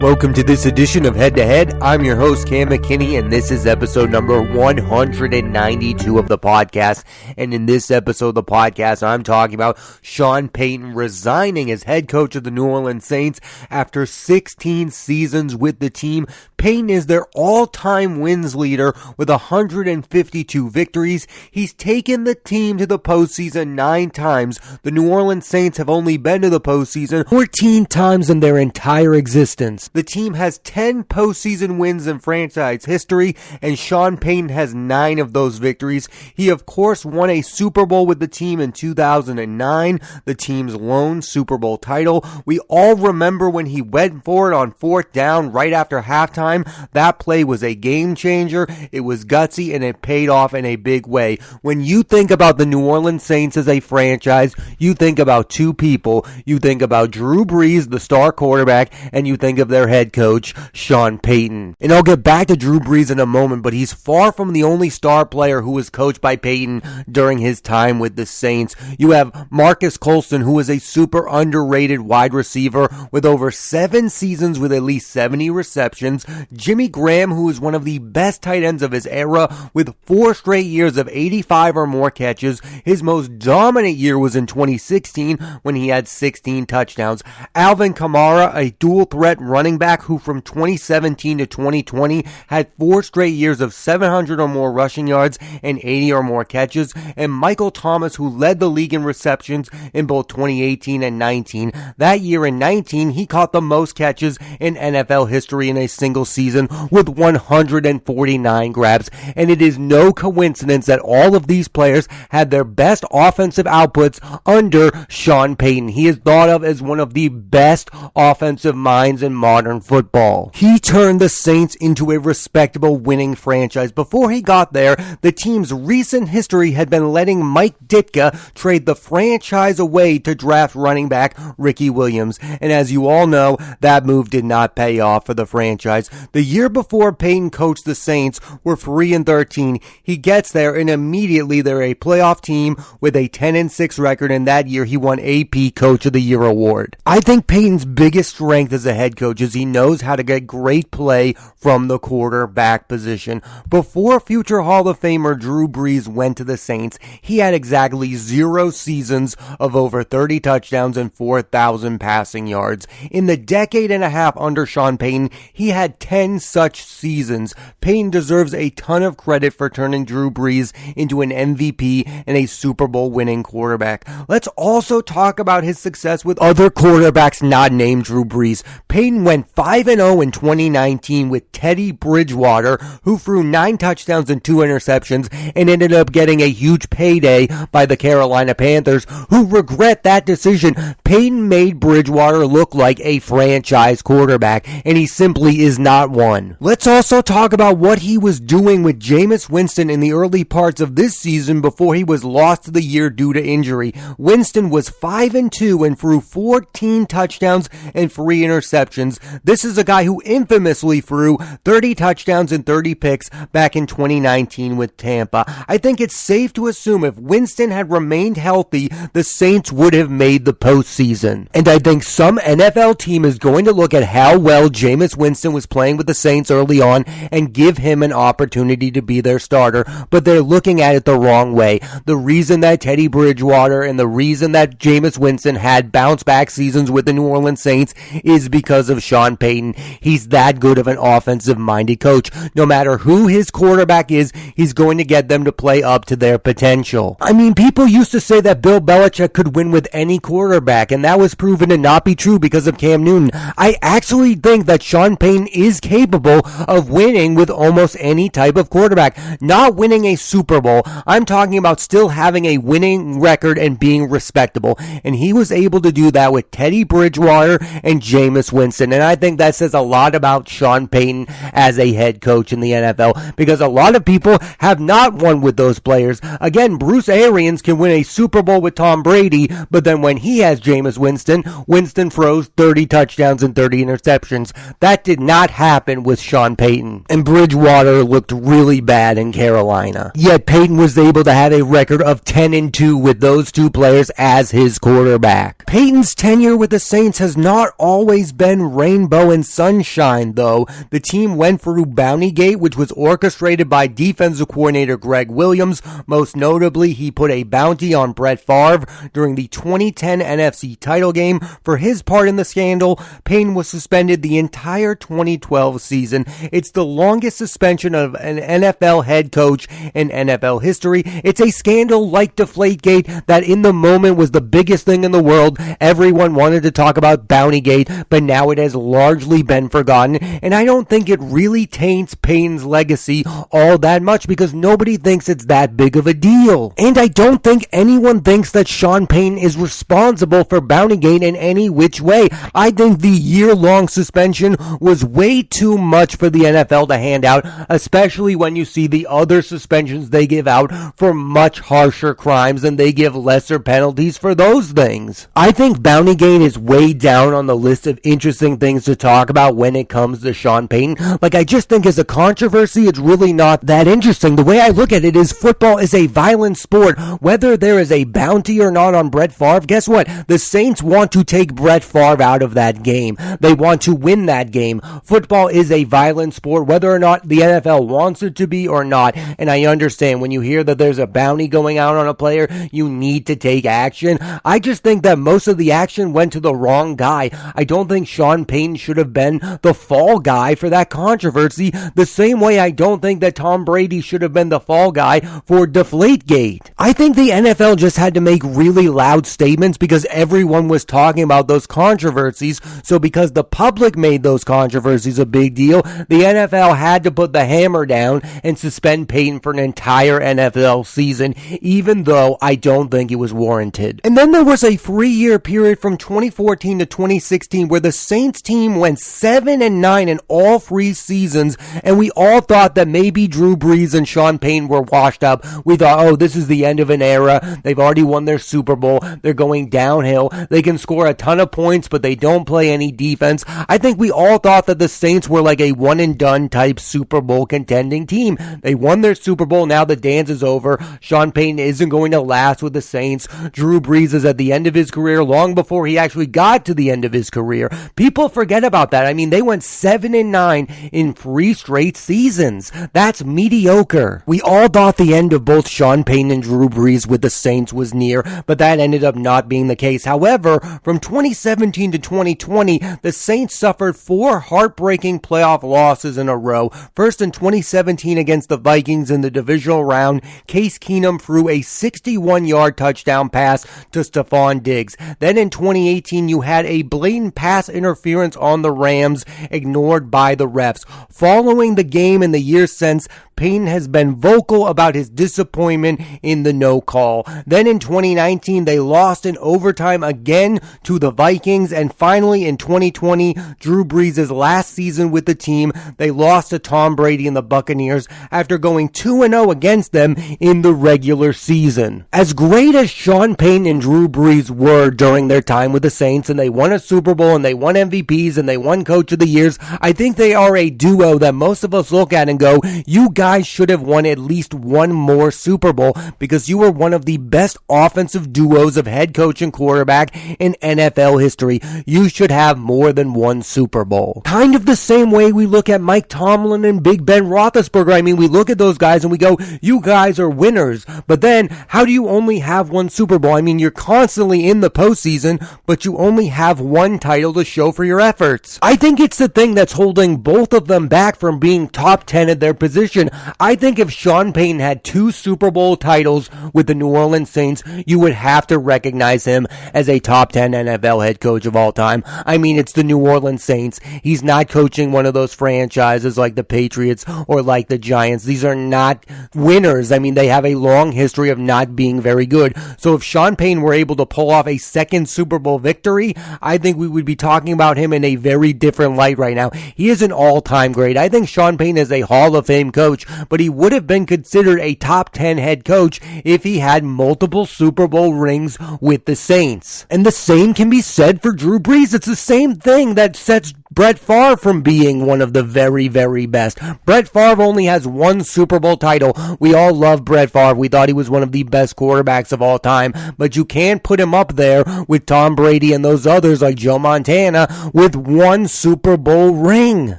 Welcome to this edition of Head to Head. I'm your host, Cam McKinney, and this is episode number 192 of the podcast. And in this episode of the podcast, I'm talking about Sean Payton resigning as head coach of the New Orleans Saints after 16 seasons with the team. Payton is their all-time wins leader with 152 victories. He's taken the team to the postseason 9 times. The New Orleans Saints have only been to the postseason 14 times in their entire existence. The team has 10 postseason wins in franchise history, and Sean Payton has 9 of those victories. He, of course, won a Super Bowl with the team in 2009, the team's lone Super Bowl title. We all remember when he went for it on 4th down right after halftime. That play was a game changer. It was gutsy, and it paid off in a big way. When you think about the New Orleans Saints as a franchise, you think about two people. You think about Drew Brees, the star quarterback, and you think of their head coach, Sean Payton. And I'll get back to Drew Brees in a moment, but he's far from the only star player who was coached by Payton during his time with the Saints. You have Marcus Colston, who is a super underrated wide receiver with over 7 seasons with at least 70 receptions. Jimmy Graham, who is one of the best tight ends of his era with 4 straight years of 85 or more catches. His most dominant year was in 2016 when he had 16 touchdowns. Alvin Kamara, a dual threat running back who from 2017 to 2020 had 4 straight years of 700 or more rushing yards and 80 or more catches. And Michael Thomas, who led the league in receptions in both 2018 and 19. That year in 19, he caught the most catches in NFL history in a single season with 149 grabs. And it is no coincidence that all of these players had their best offensive outputs under Sean Payton. He is thought of as one of the best offensive minds in modern football. He turned the Saints into a respectable winning franchise. Before he got there, the team's recent history had been letting Mike Ditka trade the franchise away to draft running back Ricky Williams. And as you all know, that move did not pay off for the franchise. The year before Payton coached the Saints were 3-13. He gets there and immediately they're a playoff team with a 10-6 record, and that year he won AP Coach of the Year award. I think Payton's biggest strength as a head coach is he knows how to get great play from the quarterback position. Before future Hall of Famer Drew Brees went to the Saints, he had exactly 0 seasons of over 30 touchdowns and 4,000 passing yards. In the decade and a half under Sean Payton, he had 10 such seasons. Payton deserves a ton of credit for turning Drew Brees into an MVP and a Super Bowl winning quarterback. Let's also talk about his success with other quarterbacks not named Drew Brees. Payton went 5-0 in 2019 with Teddy Bridgewater, who threw 9 touchdowns and 2 interceptions and ended up getting a huge payday by the Carolina Panthers, who regret that decision. Payton made Bridgewater look like a franchise quarterback, and he simply is not one. Let's also talk about what he was doing with Jameis Winston in the early parts of this season before he was lost to the year due to injury. Winston was 5-2 and threw 14 touchdowns and 3 interceptions. This is a guy who infamously threw 30 touchdowns and 30 picks back in 2019 with Tampa. I think it's safe to assume if Winston had remained healthy, the Saints would have made the postseason. And I think some NFL team is going to look at how well Jameis Winston was playing with the Saints early on and give him an opportunity to be their starter, but they're looking at it the wrong way. The reason that Teddy Bridgewater and the reason that Jameis Winston had bounce back seasons with the New Orleans Saints is because of Sean Payton. He's that good of an offensive minded coach. No matter who his quarterback is, he's going to get them to play up to their potential. I mean, people used to say that Bill Belichick could win with any quarterback, and that was proven to not be true because of Cam Newton. I actually think that Sean Payton is capable of winning with almost any type of quarterback. Not winning a Super Bowl. I'm talking about still having a winning record and being respectable. And he was able to do that with Teddy Bridgewater and Jameis Winston. And I think that says a lot about Sean Payton as a head coach in the NFL, because a lot of people have not won with those players. Again, Bruce Arians can win a Super Bowl with Tom Brady, but then when he has Jameis Winston, Winston throws 30 touchdowns and 30 interceptions. That did not happen with Sean Payton. And Bridgewater looked really bad in Carolina. Yet Payton was able to have a record of 10-2 with those two players as his quarterback. Payton's tenure with the Saints has not always been rain rainbow and sunshine, though. The team went through Bountygate, which was orchestrated by defensive coordinator Greg Williams. Most notably, he put a bounty on Brett Favre during the 2010 NFC title game. For his part in the scandal, Payton was suspended the entire 2012 season. It's the longest suspension of an NFL head coach in NFL history. It's a scandal like Deflategate that in the moment was the biggest thing in the world. Everyone wanted to talk about Bountygate, but now it has largely been forgotten, and I don't think it really taints Payton's legacy all that much because nobody thinks it's that big of a deal. And I don't think anyone thinks that Sean Payton is responsible for Bountygate in any which way. I think the year-long suspension was way too much for the NFL to hand out, especially when you see the other suspensions they give out for much harsher crimes, and they give lesser penalties for those things. I think Bountygate is way down on the list of interesting things to talk about when it comes to Sean Payton. I just think as a controversy, it's really not that interesting. The way I look at it is football is a violent sport. Whether there is a bounty or not on Brett Favre, guess what? The Saints want to take Brett Favre out of that game. They want to win that game. Football is a violent sport, whether or not the NFL wants it to be or not. And I understand when you hear that there's a bounty going out on a player, you need to take action. I just think that most of the action went to the wrong guy. I don't think Sean Payton should have been the fall guy for that controversy, the same way I don't think that Tom Brady should have been the fall guy for Deflategate. I think the NFL just had to make really loud statements because everyone was talking about those controversies. So because the public made those controversies a big deal, the NFL had to put the hammer down and suspend Payton for an entire NFL season, even though I don't think it was warranted. And then there was a 3-year period from 2014 to 2016 where the Saints team went 7-9 in all 3 seasons, and we all thought that maybe Drew Brees and Sean Payton were washed up. We thought, oh, this is the end of an era. They've already won their Super Bowl. They're going downhill. They can score a ton of points, but they don't play any defense. I think we all thought that the Saints were like a one-and-done type Super Bowl contending team. They won their Super Bowl. Now the dance is over. Sean Payton isn't going to last with the Saints. Drew Brees is at the end of his career long before he actually got to the end of his career. People forget about that. I mean, they went 7-9 in 3 straight seasons. That's mediocre. We all thought the end of both Sean Payton and Drew Brees with the Saints was near, but that ended up not being the case. However, from 2017 to 2020, the Saints suffered 4 heartbreaking playoff losses in a row. First in 2017 against the Vikings in the divisional round, Case Keenum threw a 61-yard touchdown pass to Stephon Diggs. Then in 2018, you had a blatant pass interference on the Rams ignored by the refs. Following the game in the years since, Payton has been vocal about his disappointment in the no call. Then in 2019, they lost in overtime again to the Vikings. And finally in 2020, Drew Brees' last season with the team, they lost to Tom Brady and the Buccaneers after going 2-0 against them in the regular season. As great as Sean Payton and Drew Brees were during their time with the Saints, and they won a Super Bowl and they won MVPs and they won Coach of the Years, I think they are a duo that most of us look at and go, you guys should have won at least one more Super Bowl because you were one of the best offensive duos of head coach and quarterback in NFL history. You should have more than one Super Bowl. Kind of the same way we look at Mike Tomlin and Big Ben Roethlisberger. I mean, we look at those guys and we go, you guys are winners. But then, how do you only have one Super Bowl? I mean, you're constantly in the postseason, but you only have one title to show for your efforts. I think it's the thing that's holding both of them back from being top 10 at their position. I think if Sean Payton had 2 Super Bowl titles with the New Orleans Saints, you would have to recognize him as a top 10 NFL head coach of all time. I mean, it's the New Orleans Saints. He's not coaching one of those franchises like the Patriots or like the Giants. These are not winners. I mean, they have a long history of not being very good. So if Sean Payton were able to pull off a second Super Bowl victory, I think we would be talking about him in a very different light right now. He is an all-time great. I think Sean Payton is a Hall of Fame coach, but he would have been considered a top 10 head coach if he had multiple Super Bowl rings with the Saints. And the same can be said for Drew Brees. It's the same thing that sets Brett Favre from being one of the very, very best. Brett Favre only has one Super Bowl title. We all love Brett Favre. We thought he was one of the best quarterbacks of all time, but you can't put him up there with Tom Brady and those others like Joe Montana with one Super Bowl ring.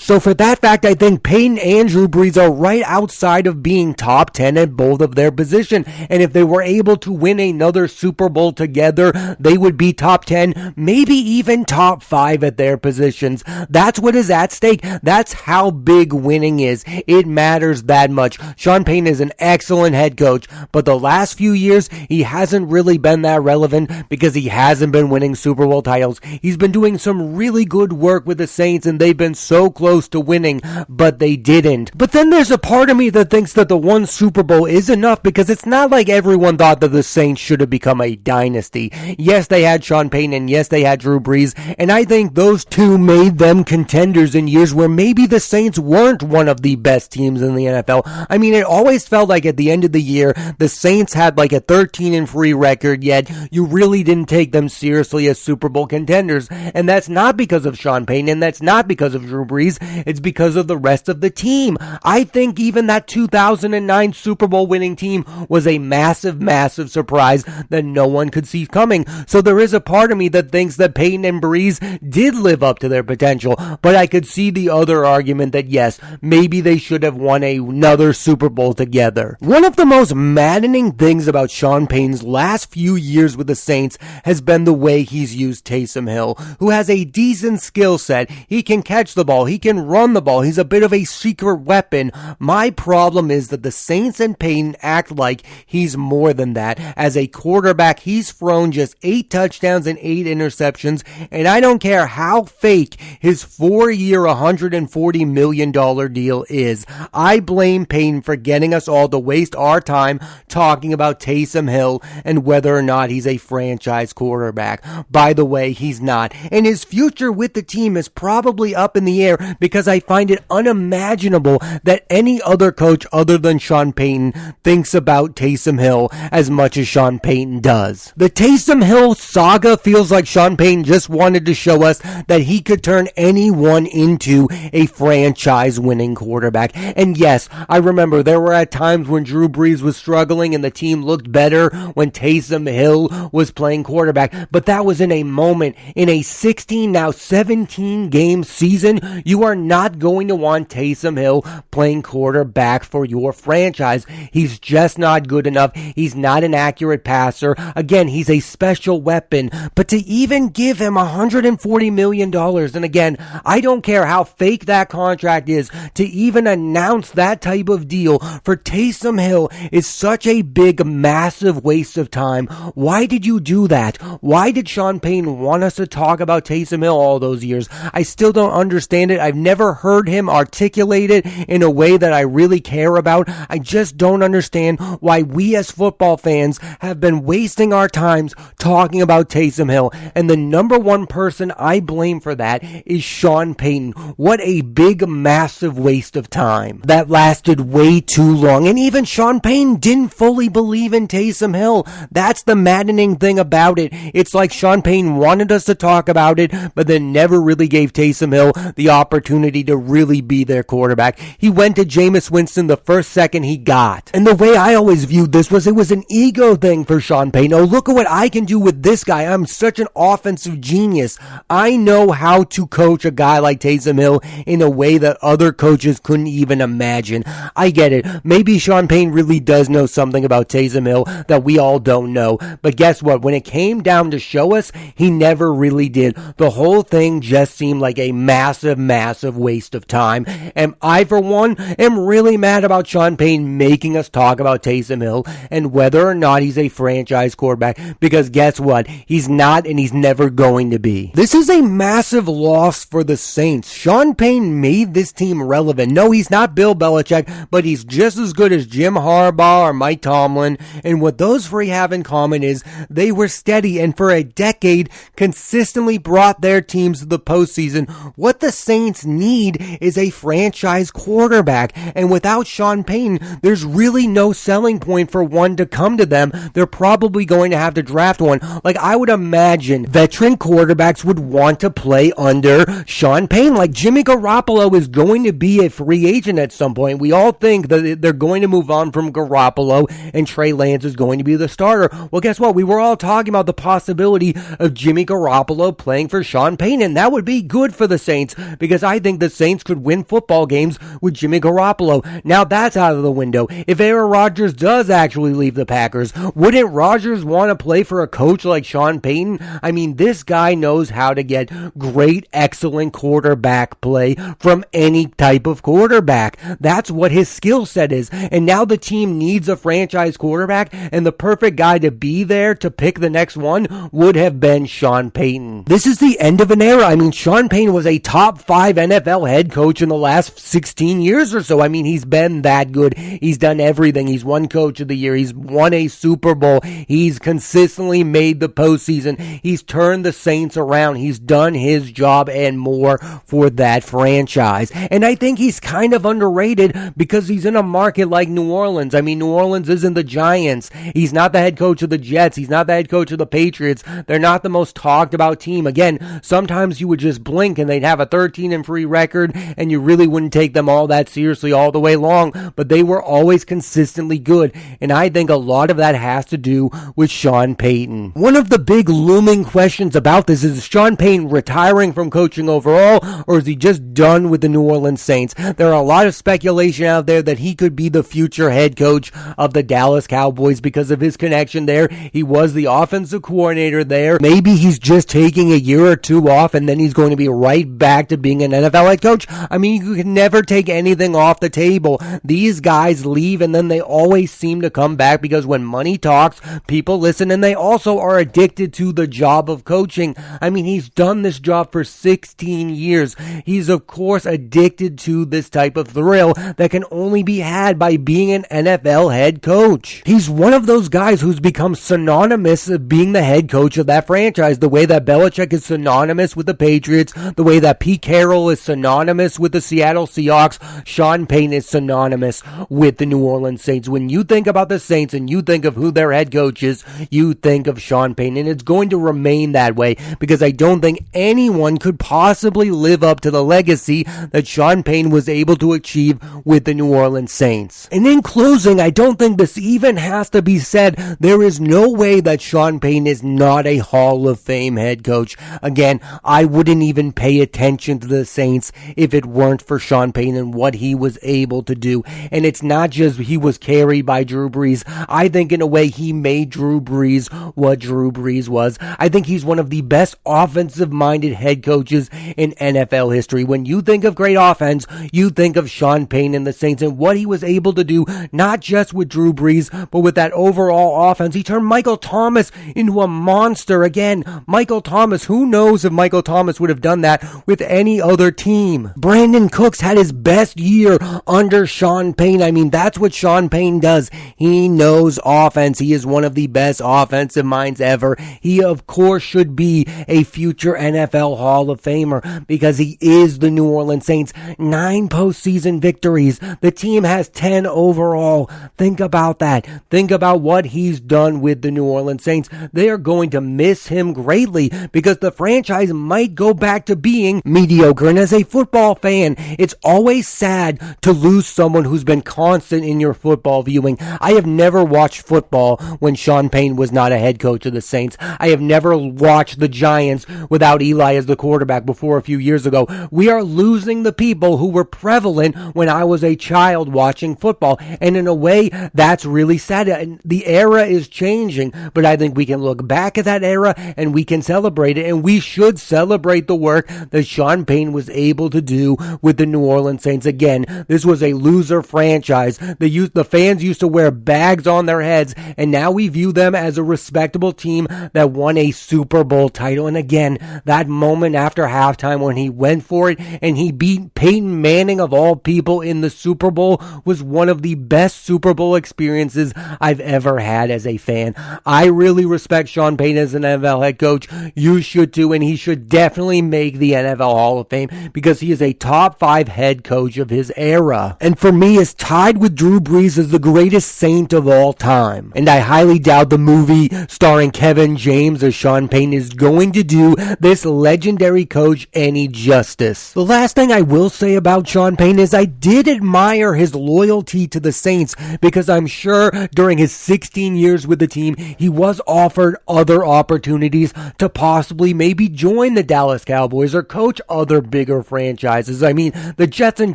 So for that fact, I think Peyton and Drew Brees are right outside of being top 10 at both of their position. And if they were able to win another Super Bowl together, they would be top 10, maybe even top 5 at their positions. That's what is at stake. That's how big winning is. It matters that much. Sean Payton is an excellent head coach, but the last few years, he hasn't really been that relevant because he hasn't been winning Super Bowl titles. He's been doing some really good work with the Saints, and they've been so close to winning, but they didn't. But then there's a part of me that thinks that the one Super Bowl is enough, because it's not like everyone thought that the Saints should have become a dynasty. Yes, they had Sean Payton, and yes, they had Drew Brees, and I think those two made them contenders in years where maybe the Saints weren't one of the best teams in the NFL. I mean, it always felt like at the end of the year, the Saints had like a 13-3 record, yet you really didn't take them seriously as Super Bowl contenders, and that's not because of Sean Payton, and that's not because of Drew Brees, it's because of the rest of the team. I think even that 2009 Super Bowl winning team was a massive, massive surprise that no one could see coming. So there is a part of me that thinks that Payton and Brees did live up to their potential, but I could see the other argument that yes, maybe they should have won another Super Bowl together. One of the most maddening things about Sean Payton's last few years with the Saints has been the way he's used Taysom Hill, who has a decent skill set. He can catch the ball, he can run the ball, he's a bit of a secret weapon. My problem is that the Saints and Payton act like he's more than that. As a quarterback, he's thrown just 8 touchdowns and 8 interceptions, and I don't care how fake his 4-year, $140 million deal is. I blame Payton for getting us all to waste our time talking about Taysom Hill and whether or not he's a franchise quarterback. By the way, he's not. And his future with the team is probably up in the air because I find it unimaginable that any other coach other than Sean Payton thinks about Taysom Hill as much as Sean Payton does. The Taysom Hill saga feels like Sean Payton just wanted to show us that he could turn anyone into a franchise winning quarterback. And yes, I remember there were at times when Drew Brees was struggling and the team looked better when Taysom Hill was playing quarterback, but that was in a moment. In a 16, now 17 game season, you are not going to want Taysom Hill playing quarterback for your franchise. He's just not good enough. He's not an accurate passer. Again, he's a special weapon, but to even give him $140 million, and again, I don't care how fake that contract is, to even announce that type of deal for Taysom Hill is such a big, massive waste of time. Why did you do that? Why did Sean Payton want us to talk about Taysom Hill all those years? I still don't understand it. I've never heard him articulate it in a way that I really care about. I just don't understand why we as football fans have been wasting our times talking about Taysom Hill. And the number one person I blame for that is Sean Payton. What a big, massive waste of time. That lasted way too long. And even Sean Payton didn't fully believe in Taysom Hill. That's the maddening thing about it. It's like Sean Payton wanted us to talk about it, but then never really gave Taysom Hill the opportunity to really be their quarterback. He went to Jameis Winston the first second he got. And the way I always viewed this was it was an ego thing for Sean Payton. Oh, look at what I can do with this guy. I'm such an offensive genius. I know how to coach a guy like Taysom Hill in a way that other coaches couldn't even imagine. I get it. Maybe Sean Payton really does know something about Taysom Hill that we all don't know. But guess what? When it came down to show us, he never really did. The whole thing just seemed like a massive, massive waste of time. And I, for one, am really mad about Sean Payton making us talk about Taysom Hill and whether or not he's a franchise quarterback, because guess what? He's not, and he's never going to be. This is a massive loss for the Saints. Sean Payton made this team relevant. No, he's not Bill Belichick, but he's just as good as Jim Harbaugh or Mike Tomlin, and what those three have in common is they were steady and for a decade consistently brought their teams to the postseason. What the Saints need is a franchise quarterback, and without Sean Payton, there's really no selling point for one to come to them. They're probably going to have to draft one. Like, I would imagine veteran quarterbacks would want to play under hire Sean Payton. Like, Jimmy Garoppolo is going to be a free agent at some point. We all think that they're going to move on from Garoppolo and Trey Lance is going to be the starter. Well, guess what? We were all talking about the possibility of Jimmy Garoppolo playing for Sean Payton, and that would be good for the Saints because I think the Saints could win football games with Jimmy Garoppolo. Now that's out of the window. If Aaron Rodgers does actually leave the Packers, wouldn't Rodgers want to play for a coach like Sean Payton? I mean, this guy knows how to get great, excellent quarterback play from any type of quarterback. That's what his skill set is. And now the team needs a franchise quarterback, and the perfect guy to be there to pick the next one would have been Sean Payton. This is the end of an era. I mean, Sean Payton was a top 5 NFL head coach in the last 16 years or so. I mean, he's been that good. He's done everything. He's won Coach of the Year. He's won a Super Bowl. He's consistently made the postseason. He's turned the Saints around. He's done his job and more for that franchise. And I think he's kind of underrated because he's in a market like New Orleans. I mean, New Orleans isn't the Giants. He's not the head coach of the Jets. He's not the head coach of the Patriots. They're not the most talked about team. Again, sometimes you would just blink and they'd have a 13-3 record and you really wouldn't take them all that seriously all the way long, but they were always consistently good. And I think a lot of that has to do with Sean Payton. One of the big looming questions about this is Sean Payton retiring from coaching overall, or is he just done with the New Orleans Saints? There are a lot of speculation out there that he could be the future head coach of the Dallas Cowboys because of his connection there. He was the offensive coordinator there. Maybe he's just taking a year or two off and then he's going to be right back to being an NFL head coach. I mean, you can never take anything off the table. These guys leave and then they always seem to come back because when money talks, people listen, and they also are addicted to the job of coaching. I mean, he's done this job for 16 years. He's, of course, addicted to this type of thrill that can only be had by being an NFL head coach. He's one of those guys who's become synonymous of being the head coach of that franchise, the way that Belichick is synonymous with the Patriots, the way that Pete Carroll is synonymous with the Seattle Seahawks. Sean Payton is synonymous with the New Orleans Saints. When you think about the Saints and you think of who their head coach is, you think of Sean Payton, and it's going to remain that way because I don't think anyone could possibly live up to the legacy that Sean Payton was able to achieve with the New Orleans Saints. And in closing, I don't think this even has to be said. There is no way that Sean Payton is not a Hall of Fame head coach. Again, I wouldn't even pay attention to the Saints if it weren't for Sean Payton and what he was able to do. And it's not just he was carried by Drew Brees. I think in a way he made Drew Brees what Drew Brees was. I think he's one of the best offensive-minded head coaches in NFL history. When you think of great offense, you think of Sean Payton and the Saints and what he was able to do, not just with Drew Brees, but with that overall offense. He turned Michael Thomas into a monster. Again, Michael Thomas, who knows if Michael Thomas would have done that with any other team. Brandon Cooks had his best year under Sean Payton. I mean, that's what Sean Payton does. He knows offense. He is one of the best offensive minds ever. He, of course, should be a future NFL Hall of Famer because he is the New Orleans Saints. 9 postseason victories. The team has 10 overall. Think about that. Think about what he's done with the New Orleans Saints. They are going to miss him greatly because the franchise might go back to being mediocre. And as a football fan, it's always sad to lose someone who's been constant in your football viewing. I have never watched football when Sean Payton was not a head coach of the Saints. I have never watched the Giants without Eli as the quarterback before a few years ago. We are losing the people who were prevalent when I was a child watching football. And in a way, that's really sad. And the era is changing, but I think we can look back at that era and we can celebrate it. And we should celebrate the work that Sean Payton was able to do with the New Orleans Saints. Again, this was a loser franchise. The fans used to wear bags on their heads, and now we view them as a respectable team that won a Super Bowl title. And again, that moment after halftime when he went for it and he beat Peyton Manning of all people in the Super Bowl was one of the best Super Bowl experiences I've ever had as a fan. I really respect Sean Payton as an NFL head coach. You should too, and he should definitely make the NFL Hall of Fame because he is a top 5 head coach of his era. And for me, is tied with Drew Brees as the greatest Saint of all time. And I highly doubt the movie starring Kevin James as Sean Payton is going to do this legendary coach any justice. The last thing I will say about Sean Payton is I did admire his loyalty to the Saints, because I'm sure during his 16 years with the team, he was offered other opportunities to possibly maybe join the Dallas Cowboys or coach other bigger franchises. I mean, the Jets and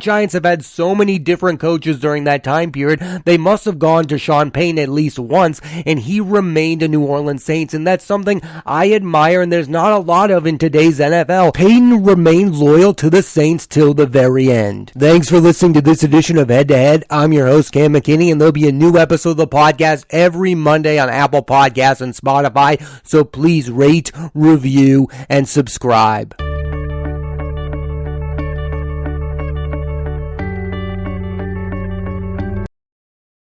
Giants have had so many different coaches during that time period. They must have gone to Sean Payton at least once, and he remained a New Orleans Saints, and that's something I admire, and there's not a lot of in today's NFL. Payton remained loyal to the Saints till the very end. Thanks for listening to this edition of Head to Head. I'm your host, Cam McKinney, and there'll be a new episode of the podcast every Monday on Apple Podcasts and Spotify, so please rate, review, and subscribe.